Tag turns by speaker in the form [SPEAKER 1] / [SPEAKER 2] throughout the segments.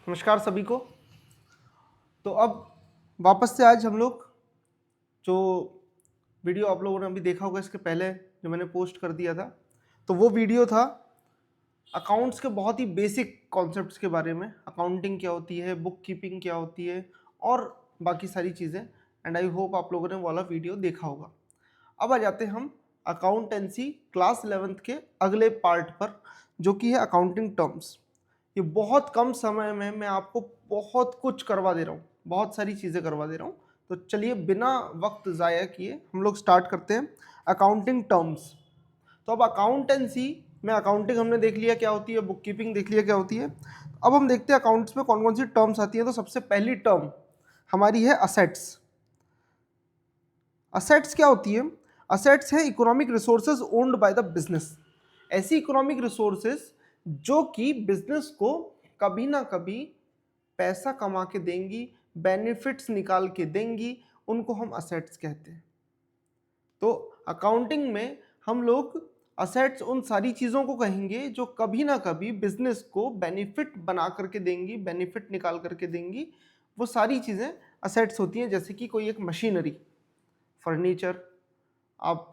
[SPEAKER 1] नमस्कार सभी को। तो अब वापस से आज हम लोग जो वीडियो आप लोगों ने अभी देखा होगा इसके पहले जो मैंने पोस्ट कर दिया था, तो वो वीडियो था अकाउंट्स के बहुत ही बेसिक कॉन्सेप्ट्स के बारे में। अकाउंटिंग क्या होती है, बुक कीपिंग क्या होती है और बाकी सारी चीज़ें। एंड आई होप आप लोगों ने वो वाला वीडियो देखा होगा। अब आ जाते हैं हम अकाउंटेंसी क्लास 11th के अगले पार्ट पर, जो कि है अकाउंटिंग टर्म्स। ये बहुत कम समय में मैं आपको बहुत कुछ करवा दे रहा हूँ, बहुत सारी चीज़ें करवा दे रहा हूँ। तो चलिए बिना वक्त ज़ाया किए हम लोग स्टार्ट करते हैं अकाउंटिंग टर्म्स। तो अब अकाउंटेंसी में अकाउंटिंग हमने देख लिया क्या होती है, बुक कीपिंग देख लिया क्या होती है। अब हम देखते हैं अकाउंट्स में कौन कौन सी टर्म्स आती हैं। तो सबसे पहली टर्म हमारी है असेट्स। असेट्स क्या होती है? असेट्स है economic resources owned by the business. ऐसी इकोनॉमिक रिसोर्सेज जो कि बिजनेस को कभी ना कभी पैसा कमा के देंगी, बेनिफिट्स निकाल के देंगी, उनको हम असेट्स कहते हैं। तो अकाउंटिंग में हम लोग असेट्स उन सारी चीज़ों को कहेंगे जो कभी ना कभी बिजनेस को बेनिफिट बना करके देंगी, बेनिफिट निकाल करके देंगी। वो सारी चीज़ें असेट्स होती हैं। जैसे कि कोई एक मशीनरी, फर्नीचर, आप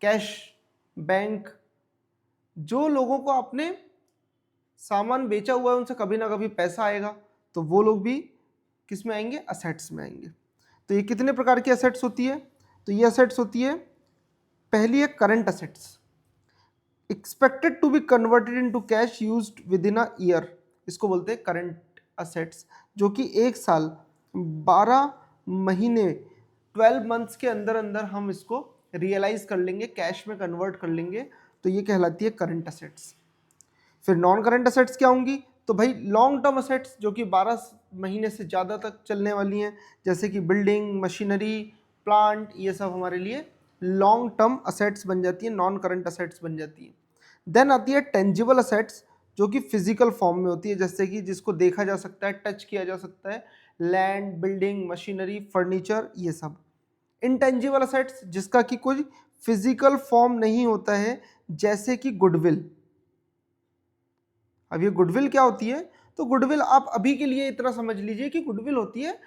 [SPEAKER 1] कैश, बैंक, जो लोगों को आपने सामान बेचा हुआ है उनसे कभी ना कभी पैसा आएगा, तो वो लोग भी किस में आएंगे? असेट्स में आएंगे। तो ये कितने प्रकार की असेट्स होती है? तो ये असेट्स होती है, पहली है current assets, expected to be converted into cash used within a year. इसको बोलते हैं करंट असेट्स, जो कि एक साल 12 महीने 12 मंथ्स के अंदर अंदर हम इसको रियलाइज कर लेंगे, कैश में कन्वर्ट कर लेंगे। तो ये कहलाती है करंट असेट्स। फिर नॉन करंट असेट्स क्या होंगी? तो भाई लॉन्ग टर्म असेट्स, जो कि 12 महीने से ज़्यादा तक चलने वाली हैं, जैसे कि बिल्डिंग, मशीनरी, प्लांट, ये सब हमारे लिए लॉन्ग टर्म असेट्स बन जाती है, नॉन करंट असेट्स बन जाती है। देन आती है टेंजिबल असेट्स, जो कि फिजिकल फॉर्म में होती है, जैसे कि जिसको देखा जा सकता है, टच किया जा सकता है, लैंड, बिल्डिंग, मशीनरी, फर्नीचर, ये सब। इंटेंजिबल असेट्स, जिसका कि कोई फिजिकल फॉर्म नहीं होता है, जैसे कि गुडविल। अब ये गुडविल क्या होती है? तो गुडविल आप अभी के लिए इतना समझ लीजिए कि गुडविल होती है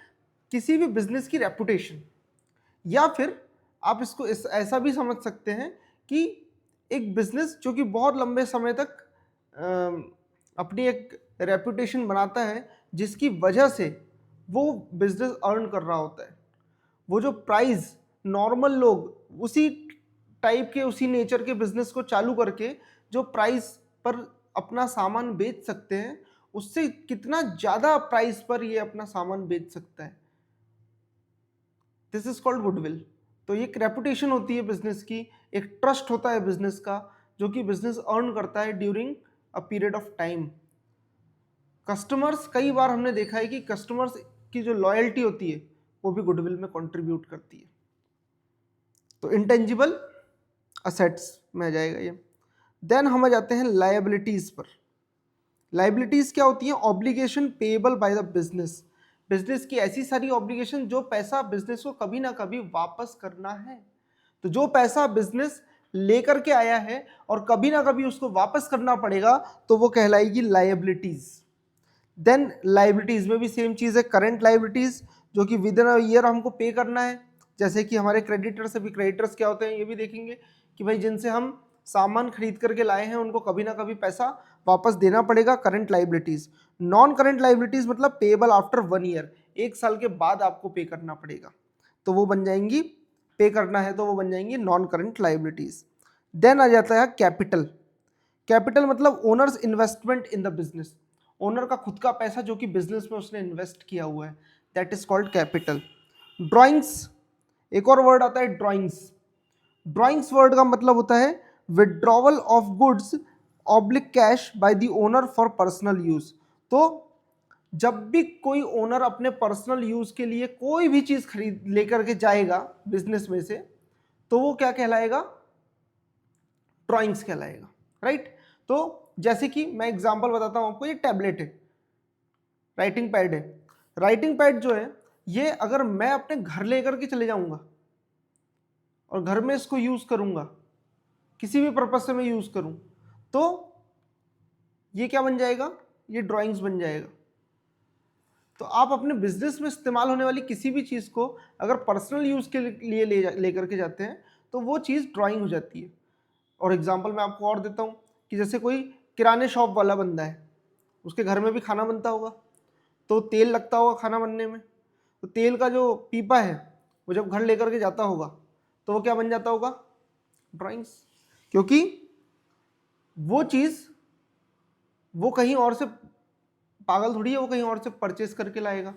[SPEAKER 1] किसी भी बिजनेस की रेपुटेशन, या फिर आप इसको ऐसा भी समझ सकते हैं कि एक बिजनेस जो कि बहुत लंबे समय तक अपनी एक रेपुटेशन बनाता है, जिसकी वजह से वो बिजनेस अर्न कर रहा होता है। वो जो प्राइस नॉर्मल लोग उसी टाइप के, उसी नेचर के बिजनेस को चालू करके जो प्राइस पर अपना सामान बेच सकते हैं, उससे कितना ज़्यादा प्राइस पर ये अपना सामान बेच सकता है। This is called goodwill. तो ये एक रेपुटेशन होती है बिजनेस की, एक ट्रस्ट होता है बिजनेस का, जो कि बिजनेस अर्न करता है during a period of time. Customers, कई बार हमने देखा है कि कस्टमर्स की जो लॉयल्टी होती है वो भी गुडविल में कंट्रीब्यूट करती है। तो इंटेंजिबल असेट्स में आ जाएगा ये। देन हम आ जाते हैं लायबिलिटीज पर। लायबिलिटीज क्या होती है? Obligation payable by the business. Business की ऐसी सारी ऑब्लिगेशन जो पैसा बिजनेस को कभी ना कभी वापस करना है। तो जो पैसा बिजनेस लेकर के आया है और कभी ना कभी उसको वापस करना पड़ेगा, तो वो कहलाएगी लायबिलिटीज। देन लायबिलिटीज में भी सेम चीज है, करंट लायबिलिटीज, जो कि विद इन अ ईयर हमको पे करना है। जैसे कि हमारे क्रेडिटर्स, अभी क्रेडिटर्स क्या होते हैं ये भी देखेंगे कि भाई जिनसे हम सामान खरीद करके लाए हैं उनको कभी ना कभी पैसा वापस देना पड़ेगा, current liabilities. Non current liabilities मतलब पेएबल आफ्टर 1 ईयर, एक साल के बाद आपको पे करना पड़ेगा, तो वो बन जाएंगी, पे करना है तो वो बन जाएंगी नॉन करंट लायबिलिटीज। देन आ जाता है कैपिटल। कैपिटल मतलब owners investment in the business, owner का खुद का पैसा जो कि बिजनेस में उसने इन्वेस्ट किया हुआ है, that is called capital. Drawings, एक और वर्ड आता है ड्राइंग्स। ड्राइंग्स वर्ड का मतलब होता है withdrawal of goods oblique cash by the owner for personal use. तो जब भी कोई ओनर अपने पर्सनल यूज के लिए कोई भी चीज खरीद लेकर के जाएगा बिजनेस में से, तो वो क्या कहलाएगा? ड्राइंग्स कहलाएगा, राइट। तो जैसे कि मैं एग्जांपल बताता हूं आपको, ये टैबलेट है, राइटिंग पैड है। राइटिंग पैड जो है ये अगर मैं अपने घर लेकर के चले जाऊंगा और घर में इसको यूज करूंगा, किसी भी पर्पज से मैं यूज करूं, तो ये क्या बन जाएगा? ये ड्राइंग्स बन जाएगा। तो आप अपने बिजनेस में इस्तेमाल होने वाली किसी भी चीज़ को अगर पर्सनल यूज़ के लिए लेकर के जाते हैं तो वो चीज़ ड्राइंग हो जाती है। और एग्जांपल मैं आपको और देता हूँ कि जैसे कोई किराने शॉप वाला बंदा है, उसके घर में भी खाना बनता होगा, तो तेल लगता होगा खाना बनने में, तो तेल का जो पीपा है वो जब घर लेकर के जाता होगा तो वो क्या बन जाता होगा? ड्राइंग्स। क्योंकि वो चीज़ वो कहीं और से, पागल थोड़ी है, वो कहीं और से परचेस करके लाएगा,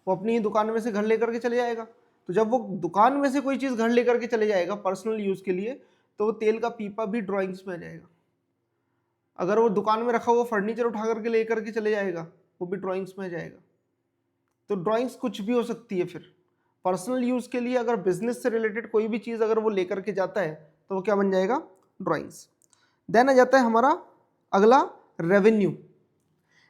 [SPEAKER 1] वो अपनी ही दुकान में से घर लेकर के चले जाएगा। तो जब वो दुकान में से कोई चीज़ घर लेकर के चले जाएगा पर्सनल यूज़ के लिए, तो वो तेल का पीपा भी ड्राइंग्स में आ जाएगा। अगर वो दुकान में रखा हुआ फर्नीचर उठा करके लेकर के चले जाएगा, वो भी ड्राइंग्स में आ जाएगा। तो ड्राइंग्स कुछ भी हो सकती है। फिर पर्सनल यूज़ के लिए अगर बिजनेस से रिलेटेड कोई भी चीज़ अगर वो लेकर के जाता है तो वो क्या बन जाएगा? ड्राइंग्स। देन आ जाता है हमारा अगला रेवेन्यू।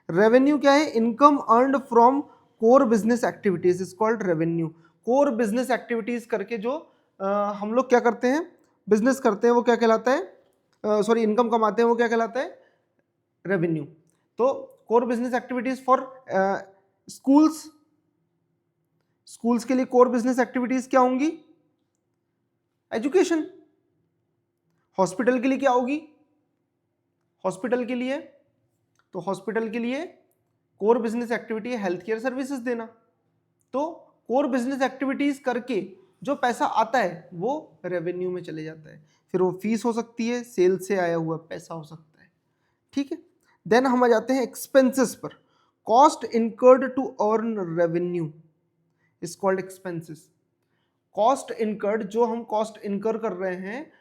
[SPEAKER 1] रेवेन्यू क्या है? Income earned from core business activities is called revenue. Core business activities करके जो हम लोग क्या करते हैं, बिजनेस करते हैं, वो क्या कहलाता है? सॉरी, इनकम कमाते हैं, वो क्या कहलाता है? रेवेन्यू। तो core business activities for schools, schools के लिए कोर बिजनेस एक्टिविटीज क्या होंगी? एजुकेशन। हॉस्पिटल के लिए क्या होगी? हॉस्पिटल के लिए, तो हॉस्पिटल के लिए कोर बिजनेस एक्टिविटी है हेल्थ केयर सर्विसेज देना। तो कोर बिजनेस एक्टिविटीज करके जो पैसा आता है वो रेवेन्यू में चले जाता है। फिर वो फीस हो सकती है, सेल से आया हुआ पैसा हो सकता है। ठीक है। देन हम आ जाते हैं एक्सपेंसेस पर। Cost incurred to earn revenue is called expenses. Cost incurred, जो हम कॉस्ट इनकर कर रहे हैं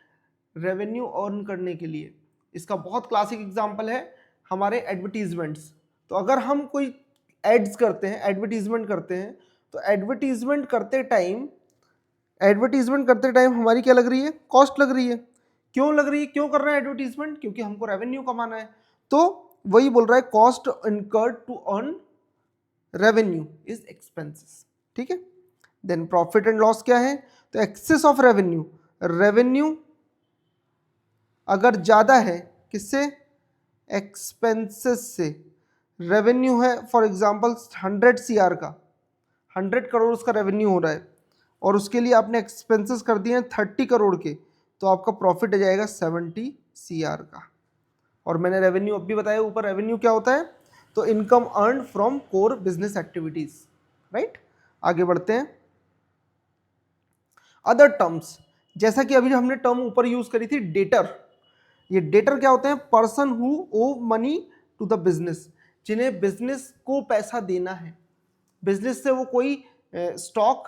[SPEAKER 1] रेवेन्यू अर्न करने के लिए, इसका बहुत क्लासिक एग्जांपल है हमारे एडवर्टीजमेंट्स। तो अगर हम कोई एड्स करते हैं, एडवर्टीजमेंट करते हैं, तो एडवर्टीजमेंट करते टाइम हमारी क्या लग रही है? कॉस्ट लग रही है। क्यों लग रही है? क्यों कर रहे हैं एडवर्टीजमेंट? क्योंकि हमको रेवेन्यू कमाना है। तो वही बोल रहा है, cost incurred to earn revenue is expenses. ठीक है। देन प्रॉफिट एंड लॉस क्या है? तो एक्सेस ऑफ रेवेन्यू, रेवेन्यू अगर ज्यादा है किससे? एक्सपेंसेस से। रेवेन्यू है फॉर एग्जांपल 100 CR का, 100 करोड़ उसका रेवेन्यू हो रहा है और उसके लिए आपने एक्सपेंसेस कर दिए हैं 30 करोड़ के, तो आपका प्रॉफिट आ जाएगा 70 CR का। और मैंने रेवेन्यू अब भी बताया ऊपर, रेवेन्यू क्या होता है? तो income earn from core business activities. Right, आगे बढ़ते हैं। अदर टर्म्स, जैसा कि अभी हमने टर्म ऊपर यूज करी थी डेटर। ये डेटर क्या होते हैं? Person who owe money to the business, जिन्हें बिजनेस को पैसा देना है। बिजनेस से वो कोई स्टॉक,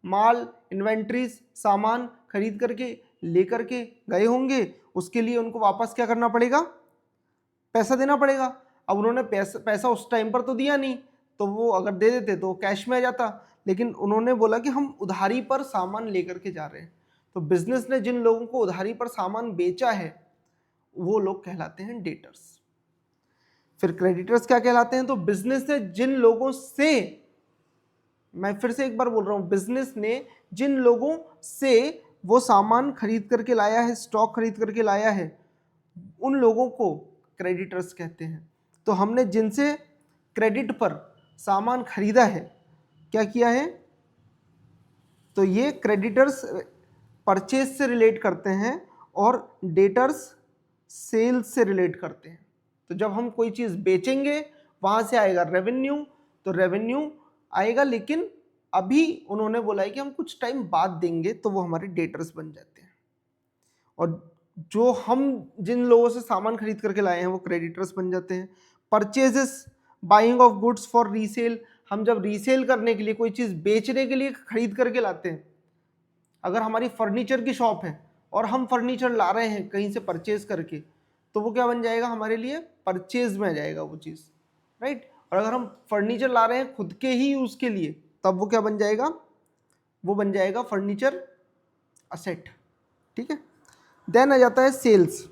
[SPEAKER 1] माल, इन्वेंट्रीज, सामान खरीद करके लेकर के गए होंगे, उसके लिए उनको वापस क्या करना पड़ेगा? पैसा देना पड़ेगा। अब उन्होंने पैसा उस टाइम पर तो दिया नहीं, तो वो अगर दे देते तो कैश में आ जाता, लेकिन उन्होंने बोला कि हम उधारी पर सामान लेकर के जा रहे हैं। तो बिजनेस ने जिन लोगों को उधारी पर सामान बेचा है वो लोग कहलाते हैं डेटर्स। फिर क्रेडिटर्स क्या कहलाते हैं? तो बिजनेस ने जिन लोगों से, मैं फिर से एक बार बोल रहा हूं, बिजनेस ने जिन लोगों से वो सामान खरीद करके लाया है, स्टॉक खरीद करके लाया है, उन लोगों को क्रेडिटर्स कहते हैं। तो हमने जिनसे क्रेडिट पर सामान खरीदा है, क्या किया है? तो ये क्रेडिटर्स परचेज से रिलेट करते हैं और डेटर्स सेल्स से रिलेट करते हैं। तो जब हम कोई चीज़ बेचेंगे वहाँ से आएगा रेवेन्यू, तो रेवेन्यू आएगा, लेकिन अभी उन्होंने बोला है कि हम कुछ टाइम बाद देंगे, तो वो हमारे डेटर्स बन जाते हैं। और जो हम जिन लोगों से सामान खरीद करके लाए हैं वो क्रेडिटर्स बन जाते हैं। Purchases, buying of goods for resale, हम जब रीसेल करने के लिए कोई चीज़ बेचने के लिए खरीद करके लाते हैं, अगर हमारी फर्नीचर की शॉप है और हम फर्नीचर ला रहे हैं कहीं से परचेज करके, तो वो क्या बन जाएगा हमारे लिए? परचेज में आ जाएगा वो चीज़। राइट। और अगर हम फर्नीचर ला रहे हैं खुद के ही यूज़ के लिए, तब वो क्या बन जाएगा? वो बन जाएगा फर्नीचर असेट। ठीक है। देन आ जाता है sales,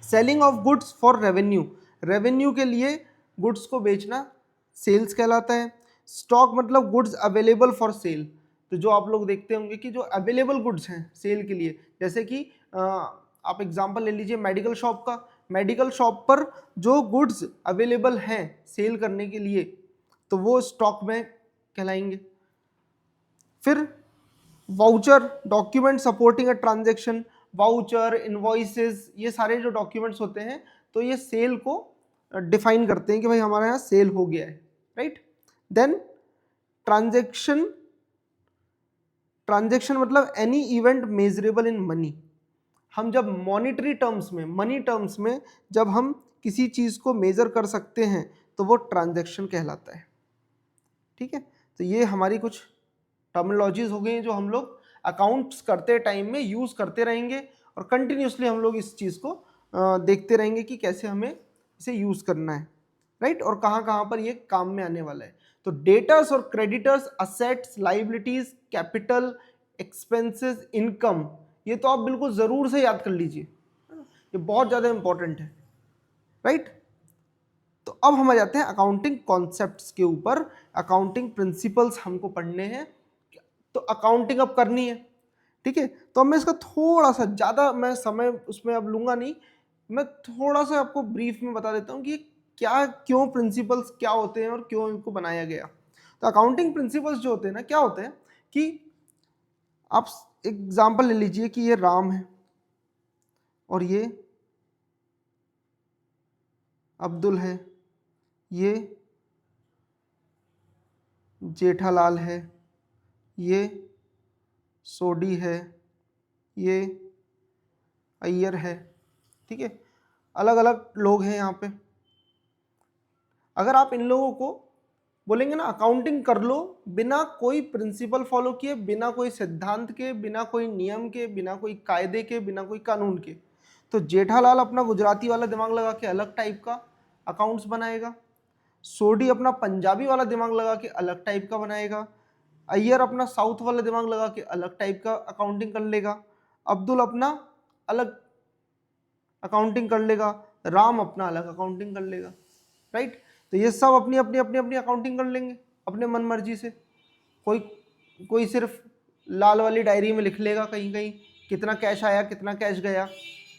[SPEAKER 1] selling of goods for revenue. Revenue के लिए गुड्स को बेचना सेल्स कहलाता है। स्टॉक मतलब गुड्स अवेलेबल फॉर सेल। तो जो आप लोग देखते होंगे कि जो अवेलेबल गुड्स हैं सेल के लिए, जैसे कि आप एग्जांपल ले लीजिए मेडिकल शॉप का, मेडिकल शॉप पर जो गुड्स अवेलेबल हैं सेल करने के लिए, तो वो स्टॉक में कहलाएंगे। फिर voucher, document supporting a transaction, voucher, invoices, ये सारे जो डॉक्यूमेंट्स होते हैं तो ये सेल को डिफाइन करते हैं कि भाई हमारे यहाँ सेल हो गया है, राइट। देन ट्रांजैक्शन, ट्रांजैक्शन मतलब any event measurable in money. हम जब मॉनिटरी टर्म्स में, मनी टर्म्स में जब हम किसी चीज को मेजर कर सकते हैं तो वो ट्रांजैक्शन कहलाता है, ठीक है। तो ये हमारी कुछ टर्मिनोलॉजीज हो गई जो हम लोग अकाउंट्स करते टाइम में यूज करते रहेंगे और कंटिन्यूसली हम लोग इस चीज को देखते रहेंगे कि कैसे हमें इसे यूज करना है, राइट, और कहाँ कहाँ पर ये काम में आने वाला है। तो डेटर्स और creditors, assets, liabilities, capital, expenses, income, ये तो आप बिल्कुल जरूर से याद कर लीजिए, ये बहुत ज्यादा इंपॉर्टेंट है, राइट। तो अब हम आ जाते हैं अकाउंटिंग कॉन्सेप्ट्स के ऊपर। अकाउंटिंग प्रिंसिपल्स हमको पढ़ने हैं, तो अकाउंटिंग अब करनी है, ठीक है। तो अब मैं इसका थोड़ा सा, ज़्यादा मैं समय उसमें अब लूँगा नहीं, मैं थोड़ा सा आपको ब्रीफ में बता देता हूँ कि क्या, क्यों प्रिंसिपल्स क्या होते हैं और क्यों इनको बनाया गया। तो अकाउंटिंग प्रिंसिपल्स जो होते हैं ना, क्या होते हैं कि आप एग्जाम्पल ले लीजिए कि ये राम है और ये अब्दुल है, ये जेठालाल है, ये सोडी है, ये अय्यर है, ठीक है। अलग अलग लोग हैं यहाँ पे। अगर आप इन लोगों को बोलेंगे ना अकाउंटिंग कर लो बिना कोई प्रिंसिपल फॉलो किए, बिना कोई सिद्धांत के, बिना कोई नियम के, बिना कोई कायदे के, बिना कोई कानून के, तो जेठालाल अपना गुजराती वाला दिमाग लगा के अलग टाइप का अकाउंट्स बनाएगा, सोडी अपना पंजाबी वाला दिमाग लगा के अलग टाइप का बनाएगा, अय्यर अपना साउथ वाला दिमाग लगा के अलग टाइप का अकाउंटिंग कर लेगा, अब्दुल अपना अलग अकाउंटिंग कर लेगा, राम अपना अलग अकाउंटिंग कर लेगा, राइट। तो ये सब अपनी अपनी अपनी अपनी अकाउंटिंग कर लेंगे अपने मन मर्जी से। कोई कोई सिर्फ लाल वाली डायरी में लिख लेगा कहीं कहीं कितना कैश आया कितना कैश गया,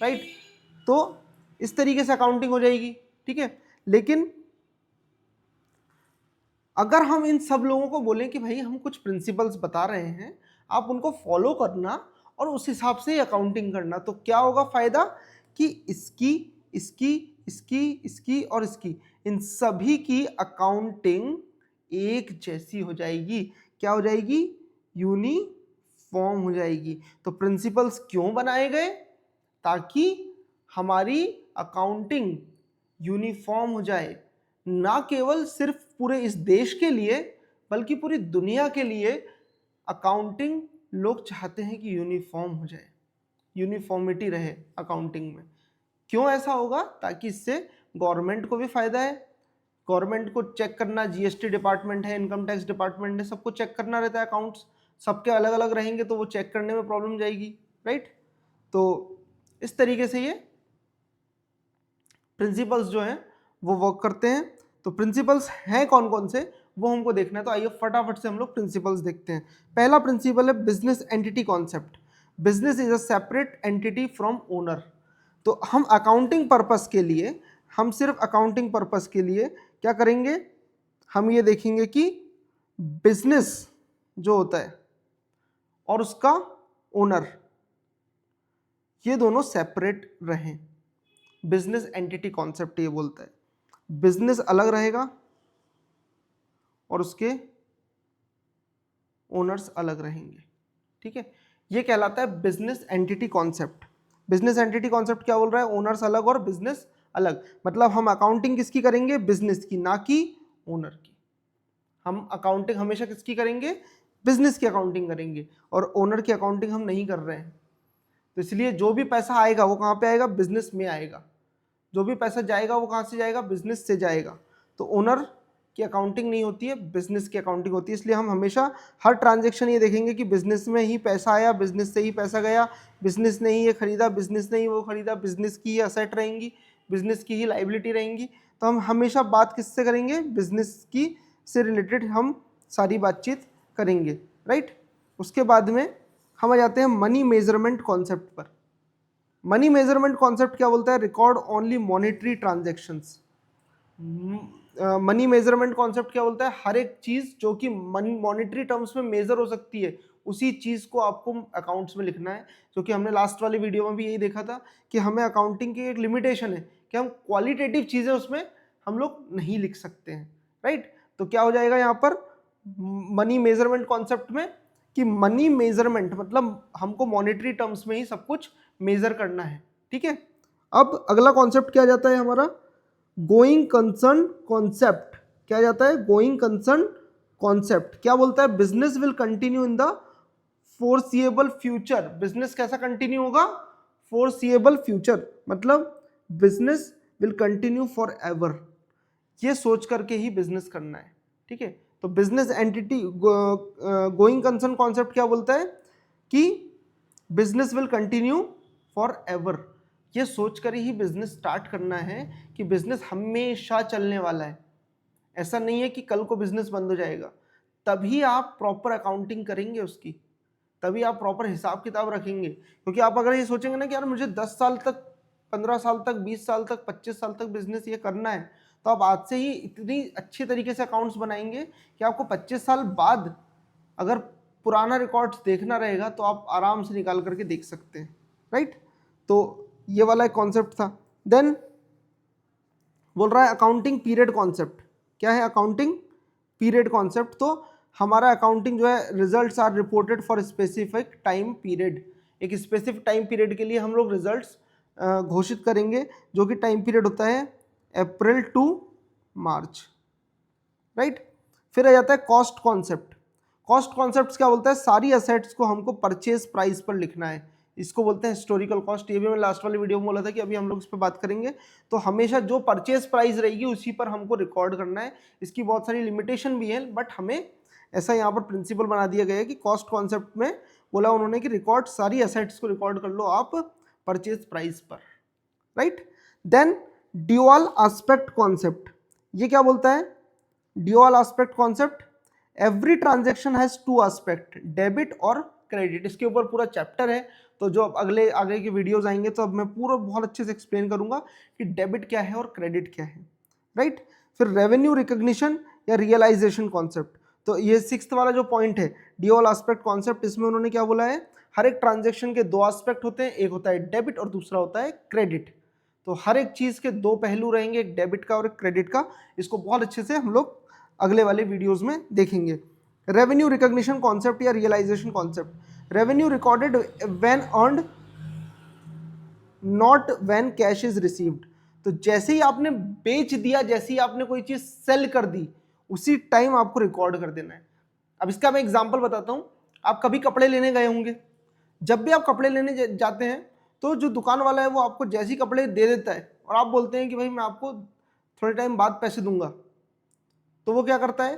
[SPEAKER 1] राइट। तो इस तरीके से अकाउंटिंग हो जाएगी, ठीक है। लेकिन अगर हम इन सब लोगों को बोलें कि भाई हम कुछ प्रिंसिपल्स बता रहे हैं, आप उनको फॉलो करना और उस हिसाब से अकाउंटिंग करना, तो क्या होगा फायदा कि इसकी इसकी इसकी इसकी और इसकी, इन सभी की अकाउंटिंग एक जैसी हो जाएगी। क्या हो जाएगी? यूनिफॉर्म हो जाएगी। तो प्रिंसिपल्स क्यों बनाए गए? ताकि हमारी अकाउंटिंग यूनिफॉर्म हो जाए, ना केवल सिर्फ पूरे इस देश के लिए बल्कि पूरी दुनिया के लिए अकाउंटिंग लोग चाहते हैं कि यूनिफॉर्म हो जाए, यूनिफॉर्मिटी रहे अकाउंटिंग में। क्यों ऐसा होगा? ताकि इससे गवर्नमेंट को भी फायदा है। गवर्नमेंट को चेक करना, जीएसटी डिपार्टमेंट है, इनकम टैक्स डिपार्टमेंट है, सबको चेक करना रहता है अकाउंट्स। सबके अलग अलग रहेंगे तो वो चेक करने में प्रॉब्लम जाएगी, राइट। तो इस तरीके से ये प्रिंसिपल्स जो हैं वो वर्क करते हैं। तो प्रिंसिपल्स हैं कौन कौन से, वो हमको देखना है। तो आइए फटाफट से हम लोग प्रिंसिपल्स देखते हैं। पहला प्रिंसिपल है business entity concept. Business is a separate entity from owner. तो हम अकाउंटिंग पर्पस के लिए, हम सिर्फ अकाउंटिंग पर्पस के लिए क्या करेंगे, हम ये देखेंगे कि बिजनेस जो होता है और उसका ओनर, ये दोनों सेपरेट रहें। बिजनेस एंटिटी कॉन्सेप्ट ये बोलता है बिजनेस अलग रहेगा और उसके ओनर्स अलग रहेंगे, ठीक है। ये कहलाता है business entity concept. Business entity concept क्या बोल रहा है? ओनर्स अलग और बिजनेस अलग। मतलब हम अकाउंटिंग किसकी करेंगे? बिजनेस की, ना कि ओनर की। हम अकाउंटिंग हमेशा किसकी करेंगे? बिजनेस की अकाउंटिंग करेंगे, और ओनर की अकाउंटिंग हम नहीं कर रहे हैं। तो इसलिए जो भी पैसा आएगा वो कहाँ पे आएगा? बिजनेस में आएगा। जो भी पैसा जाएगा वो कहाँ से जाएगा? बिजनेस से जाएगा। तो ओनर की अकाउंटिंग नहीं होती है, बिजनेस की अकाउंटिंग होती है। इसलिए हम हमेशा हर ट्रांजैक्शन ये देखेंगे कि बिजनेस में ही पैसा आया, बिजनेस से ही पैसा गया, बिजनेस ने ही ये खरीदा, बिजनेस ने ही वो खरीदा, बिजनेस की ही असेट रहेंगी, बिजनेस की ही लाइबिलिटी रहेंगी। तो हम हमेशा बात किससे करेंगे? बिजनेस की से रिलेटेड हम सारी बातचीत करेंगे, राइट। उसके बाद में हम आ जाते हैं मनी मेजरमेंट कॉन्सेप्ट पर। मनी मेजरमेंट कॉन्सेप्ट क्या बोलता है? Record only monetary transactions. Money measurement concept क्या बोलता है, हर एक चीज जो कि मॉनेटरी टर्म्स में मेजर हो सकती है उसी चीज को आपको अकाउंट्स में लिखना है। क्योंकि हमने लास्ट वाली वीडियो में भी यही देखा था कि हमें अकाउंटिंग की एक लिमिटेशन है कि हम क्वालिटेटिव चीजें उसमें हम लोग नहीं लिख सकते हैं, राइट। तो क्या हो जाएगा यहाँ पर मनी मेजरमेंट कॉन्सेप्ट में कि मनी मेजरमेंट मतलब हमको मॉनेटरी टर्म्स में ही सब कुछ मेजर करना है, ठीक है। अब अगला कॉन्सेप्ट क्या जाता है हमारा, गोइंग कंसर्न कॉन्सेप्ट। क्या जाता है, गोइंग कंसर्न कॉन्सेप्ट क्या बोलता है, business will continue in the foreseeable future. Business कैसा कंटिन्यू होगा, फोरसीएबल फ्यूचर, मतलब business will continue for ever. ये सोच करके ही बिजनेस करना है, ठीक है। तो business entity going concern concept क्या बोलता है कि business will continue for ever. ये सोचकर ही बिजनेस स्टार्ट करना है कि बिजनेस हमेशा चलने वाला है। ऐसा नहीं है कि कल को बिजनेस बंद हो जाएगा, तभी आप प्रॉपर अकाउंटिंग करेंगे उसकी, तभी आप प्रॉपर हिसाब किताब रखेंगे। क्योंकि आप अगर ये सोचेंगे ना कि यार मुझे 10 साल तक, 15 साल तक, 20 साल तक, 25 साल तक बिजनेस ये करना है, तो आप आज से ही इतनी अच्छी तरीके से अकाउंट्स बनाएंगे कि आपको 25 साल बाद अगर पुराना रिकॉर्ड्स देखना रहेगा तो आप आराम से निकाल करके देख सकते हैं, राइट। तो ये वाला एक कॉन्सेप्ट था। देन बोल रहा है अकाउंटिंग पीरियड कॉन्सेप्ट। क्या है अकाउंटिंग पीरियड कॉन्सेप्ट, तो हमारा अकाउंटिंग जो है results are reported for specific time period. एक स्पेसिफिक टाइम पीरियड के लिए हम लोग रिजल्ट्स घोषित करेंगे, जो कि टाइम पीरियड होता है अप्रैल टू मार्च, राइट। फिर आ जाता है कॉस्ट कॉन्सेप्ट। कॉस्ट कॉन्सेप्ट क्या बोलता है, सारी असेट्स को हमको परचेज प्राइस पर लिखना है, इसको बोलते हैं हिस्टोरिकल कॉस्ट। ये भी मैं लास्ट वाली वीडियो में बोला था कि अभी हम लोग इस पर बात करेंगे। तो हमेशा जो परचेज प्राइस रहेगी उसी पर हमको रिकॉर्ड करना है। इसकी बहुत सारी लिमिटेशन भी है, बट हमें ऐसा यहाँ पर प्रिंसिपल बना दिया गया है कि कॉस्ट कॉन्सेप्ट में बोला उन्होंने कि रिकॉर्ड सारी असेट्स को रिकॉर्ड कर लो आप परचेज प्राइस पर, right. Then dual aspect concept, ये क्या बोलता है, dual aspect concept, every transaction has two aspect, debit और क्रेडिट। इसके ऊपर पूरा चैप्टर है, तो जो अगले आगे की वीडियोस आएंगे तो अब मैं पूरा बहुत अच्छे से एक्सप्लेन करूंगा कि डेबिट क्या है और क्रेडिट क्या है, राइट। फिर रेवेन्यू रिकॉग्निशन या रियलाइजेशन कॉन्सेप्ट, तो ये 6th वाला जो पॉइंट है ड्यूअल एस्पेक्ट कॉन्सेप्ट, इसमें उन्होंने क्या बोला है, हर एक ट्रांजेक्शन के दो एस्पेक्ट होते हैं, एक होता है डेबिट और दूसरा होता है क्रेडिट। तो हर एक चीज के दो पहलू रहेंगे, एक डेबिट का और एक क्रेडिट का। इसको बहुत अच्छे से हम लोग अगले वाले वीडियोस में देखेंगे। रेवेन्यू रिकॉग्निशन कॉन्सेप्ट या realization concept, revenue recorded when earned not when cash is received. तो जैसे ही आपने बेच दिया, जैसे ही आपने कोई चीज सेल कर दी, उसी टाइम आपको रिकॉर्ड कर देना है। अब इसका मैं एग्जांपल बताता हूं। आप कभी कपड़े लेने गए होंगे, जब भी आप कपड़े लेने जाते हैं तो जो दुकान वाला है वो आपको जैसे ही कपड़े दे देता है और आप बोलते हैं कि भाई मैं आपको थोड़े टाइम बाद पैसे दूंगा, तो वो क्या करता है,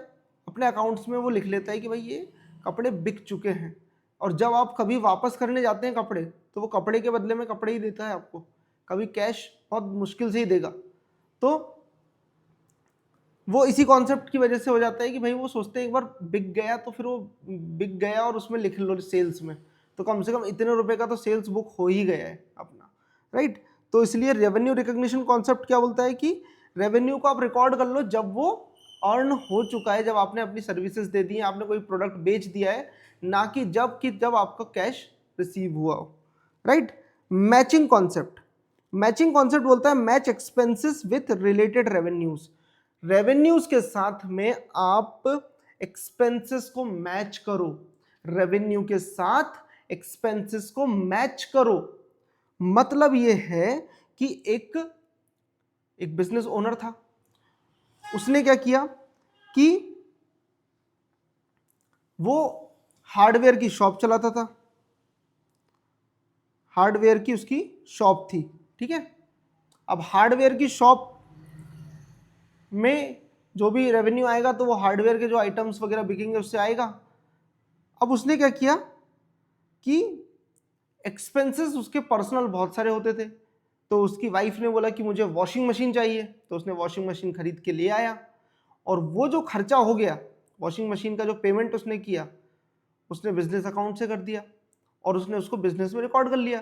[SPEAKER 1] अपने अकाउंट्स में वो लिख लेता है कि भाई ये कपड़े बिक चुके हैं। और जब आप कभी वापस करने जाते हैं कपड़े, तो वो कपड़े के बदले में कपड़े ही देता है आपको, कभी कैश बहुत मुश्किल से ही देगा। तो वो इसी कॉन्सेप्ट की वजह से हो जाता है कि भाई वो सोचते हैं एक बार बिक गया तो फिर वो बिक गया और उसमें लिख लो सेल्स में, तो कम से कम इतने रुपए का तो सेल्स बुक हो ही गया है अपना, राइट। तो इसलिए रेवेन्यू रिकॉग्निशन कॉन्सेप्ट क्या बोलता है कि रेवेन्यू को आप रिकॉर्ड कर लो जब वो अर्न हो चुका है, जब आपने अपनी सर्विसेज दे दी है, आपने कोई प्रोडक्ट बेच दिया है, ना कि जब आपका कैश रिसीव हुआ हो, right. Matching concept, matching concept बोलता है match expenses with related revenues. Revenues के साथ में आप एक्सपेंसेस को मैच करो, रेवेन्यू के साथ एक्सपेंसेस को मैच करो। मतलब यह है कि एक बिजनेस ओनर था, उसने क्या किया कि वो हार्डवेयर की शॉप चलाता था, हार्डवेयर की उसकी शॉप थी, ठीक है। अब हार्डवेयर की शॉप में जो भी रेवेन्यू आएगा तो वो हार्डवेयर के जो आइटम्स वगैरह बिकेंगे उससे आएगा। अब उसने क्या किया कि एक्सपेंसेस उसके पर्सनल बहुत सारे होते थे, तो उसकी वाइफ ने बोला कि मुझे वॉशिंग मशीन चाहिए, तो उसने वॉशिंग मशीन खरीद के ले आया। और वो जो खर्चा हो गया वॉशिंग मशीन का, जो पेमेंट उसने किया, उसने बिजनेस अकाउंट से कर दिया और उसने उसको बिजनेस में रिकॉर्ड कर लिया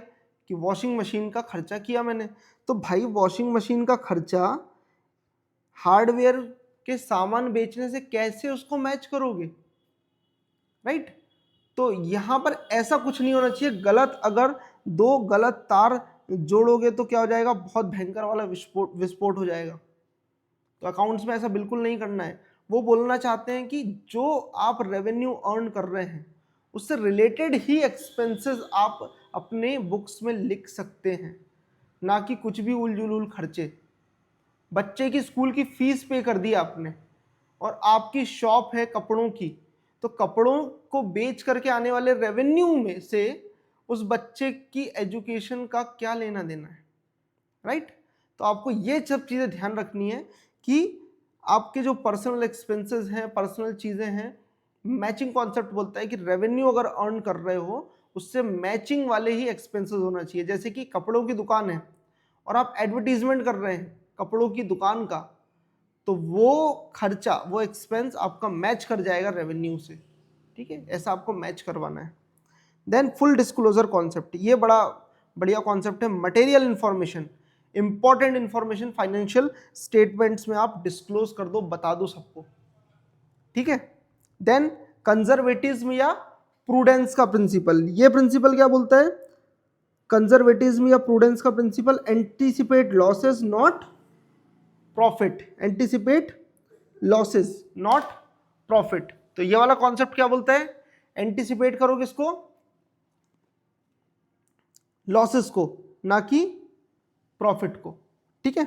[SPEAKER 1] कि वॉशिंग मशीन का खर्चा किया मैंने। तो भाई वॉशिंग मशीन का खर्चा हार्डवेयर के सामान बेचने से कैसे उसको मैच करोगे, राइट? तो यहां पर ऐसा कुछ नहीं होना चाहिए। गलत, अगर दो गलत तार जोड़ोगे तो क्या हो जाएगा, बहुत भयंकर वाला विस्फोट हो जाएगा। तो अकाउंट्स में ऐसा बिल्कुल नहीं करना है। वो बोलना चाहते हैं कि जो आप रेवेन्यू अर्न कर रहे हैं उससे रिलेटेड ही एक्सपेंसेस आप अपने बुक्स में लिख सकते हैं, ना कि कुछ भी उलझुल खर्चे। बच्चे की स्कूल की फीस पे कर दी आपने और आपकी शॉप है कपड़ों की, तो कपड़ों को बेच करके आने वाले रेवेन्यू में से उस बच्चे की एजुकेशन का क्या लेना देना है, राइट? तो आपको ये सब चीज़ें ध्यान रखनी है कि आपके जो पर्सनल एक्सपेंसेस हैं, पर्सनल चीज़ें हैं, मैचिंग कॉन्सेप्ट बोलता है कि रेवेन्यू अगर अर्न कर रहे हो उससे मैचिंग वाले ही एक्सपेंसेस होना चाहिए। जैसे कि कपड़ों की दुकान है और आप एडवर्टीजमेंट कर रहे हैं कपड़ों की दुकान का, तो वो खर्चा, वो एक्सपेंस आपका मैच कर जाएगा रेवेन्यू से, ठीक है? ऐसा आपको मैच करवाना है। देन फुल डिस्क्लोजर कॉन्सेप्ट, ये बड़ा बढ़िया कॉन्सेप्ट है। Material information, important information financial statements में आप डिस्क्लोज कर दो, बता दो सबको, ठीक है? देन कंजर्वेटिज्म या प्रूडेंस का प्रिंसिपल, ये प्रिंसिपल क्या बोलता है? कंजर्वेटिज्म या प्रूडेंस का principle, anticipate losses not profit, anticipate losses not profit. तो ये वाला कॉन्सेप्ट क्या बोलता है? एंटीसिपेट करो किसको? लॉसेस को, ना कि प्रॉफिट को, ठीक है?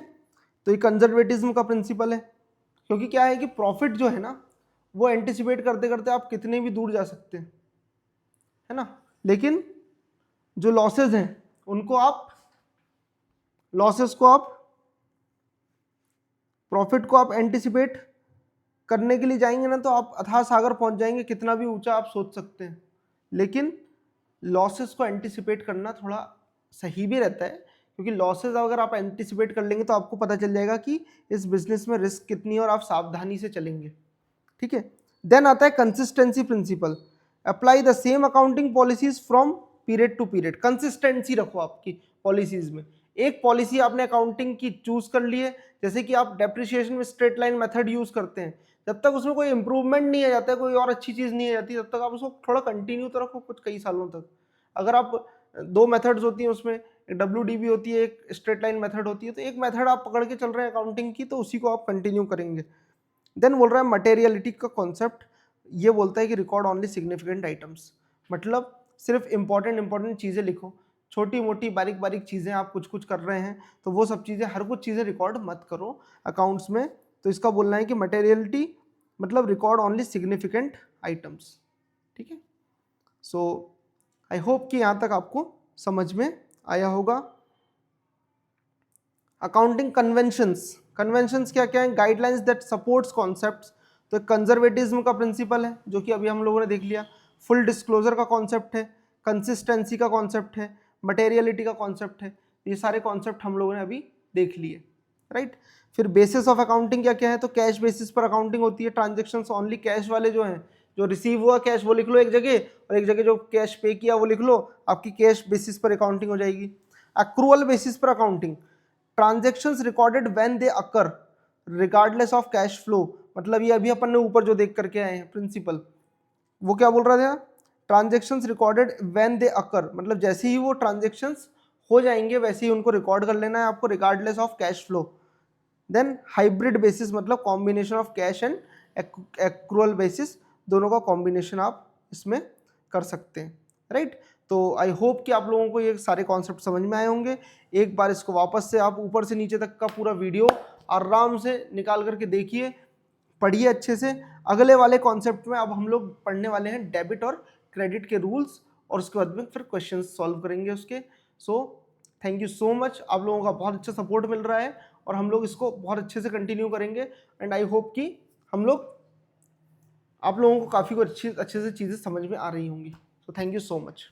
[SPEAKER 1] तो ये कंजर्वेटिज्म का प्रिंसिपल है, क्योंकि क्या है कि प्रॉफिट जो है ना वो एंटीसिपेट करते करते आप कितने भी दूर जा सकते हैं, है ना? लेकिन जो लॉसेस हैं उनको आप, लॉसेस को आप, प्रॉफिट को आप एंटीसिपेट करने के लिए जाएंगे ना तो आप अथाह सागर पहुंच जाएंगे, कितना भी ऊंचा आप सोच सकते हैं। लेकिन लॉसेस को एंटीसिपेट करना थोड़ा सही भी रहता है, क्योंकि लॉसेस अगर आप एंटीसिपेट कर लेंगे तो आपको पता चल जाएगा कि इस बिजनेस में रिस्क कितनी है और आप सावधानी से चलेंगे, ठीक है? देन आता है consistency principle, apply the same accounting policies from period to period. Consistency रखो आपकी पॉलिसीज में। एक पॉलिसी आपने अकाउंटिंग की चूज कर ली है, जैसे कि आप डेप्रिसिएशन में स्ट्रेट लाइन मेथड यूज करते हैं, जब तक उसमें कोई इंप्रूवमेंट नहीं आ जाता है, कोई और अच्छी चीज नहीं आ जाती, तब तक आप उसको थोड़ा कंटिन्यू तो रखो कुछ कई सालों तक। अगर आप दो मेथड्स होती हैं उसमें, WDB होती है, एक स्ट्रेट लाइन मेथड होती है, तो एक मेथड आप पकड़ के चल रहे हैं अकाउंटिंग की, तो उसी को आप कंटिन्यू करेंगे। देन बोल रहा है मटेरियलिटी का कॉन्सेप्ट, ये बोलता है कि रिकॉर्ड ओनली सिग्निफिकेंट आइटम्स, मतलब सिर्फ इंपॉर्टेंट चीज़ें लिखो, छोटी मोटी बारीक बारीक चीज़ें आप कुछ कुछ कर रहे हैं तो वो सब चीज़ें, हर कुछ चीज़ें रिकॉर्ड मत करो अकाउंट्स में। तो इसका बोलना है कि मटेरियलिटी मतलब रिकॉर्ड ओनली सिग्निफिकेंट आइटम्स, ठीक है? सो आई होप कि यहाँ तक आपको समझ में आया होगा। अकाउंटिंग कन्वेंशंस, कन्वेंशंस क्या क्या है? Guidelines that supports concepts. तो कंजर्वेटिज्म का प्रिंसिपल है जो कि अभी हम लोगों ने देख लिया, फुल डिस्क्लोजर का कॉन्सेप्ट है, कंसिस्टेंसी का कॉन्सेप्ट है, मटेरियलिटी का कॉन्सेप्ट है, ये सारे कॉन्सेप्ट हम लोगों ने अभी देख लिए, राइट? फिर बेसिस ऑफ अकाउंटिंग क्या क्या है? तो कैश बेसिस पर अकाउंटिंग होती है, ट्रांजेक्शन्स ओनली कैश वाले जो हैं, जो रिसीव हुआ कैश वो लिख लो एक जगह, और एक जगह जो कैश पे किया वो लिख लो, आपकी कैश बेसिस पर अकाउंटिंग हो जाएगी। एक्रूअल बेसिस पर accounting, transactions recorded when they occur regardless of cash flow, मतलब ये अभी अपन ने ऊपर जो देख करके आए हैं प्रिंसिपल, वो क्या बोल रहा था? ट्रांजेक्शन्स रिकॉर्डेड व्हेन दे अकर, मतलब जैसे ही वो ट्रांजेक्शन्स हो जाएंगे वैसे ही उनको रिकॉर्ड कर लेना है आपको, regardless of cash flow. Then hybrid basis मतलब combination of cash and accrual basis, दोनों का कॉम्बिनेशन आप इसमें कर सकते हैं, राइट? तो आई होप कि आप लोगों को ये सारे कॉन्सेप्ट समझ में आए होंगे। एक बार इसको वापस से आप ऊपर से नीचे तक का पूरा वीडियो आराम से निकाल करके देखिए, पढ़िए अच्छे से। अगले वाले कॉन्सेप्ट में अब हम लोग पढ़ने वाले हैं डेबिट और क्रेडिट के रूल्स, और उसके बाद में फिर क्वेश्चन सॉल्व करेंगे उसके। So thank you so much, आप लोगों का बहुत अच्छा सपोर्ट मिल रहा है और हम लोग इसको बहुत अच्छे से कंटिन्यू करेंगे। एंड आई होप कि हम लोग, आप लोगों को काफ़ी अच्छे से चीज़ें समझ में आ रही होंगी। So thank you so much.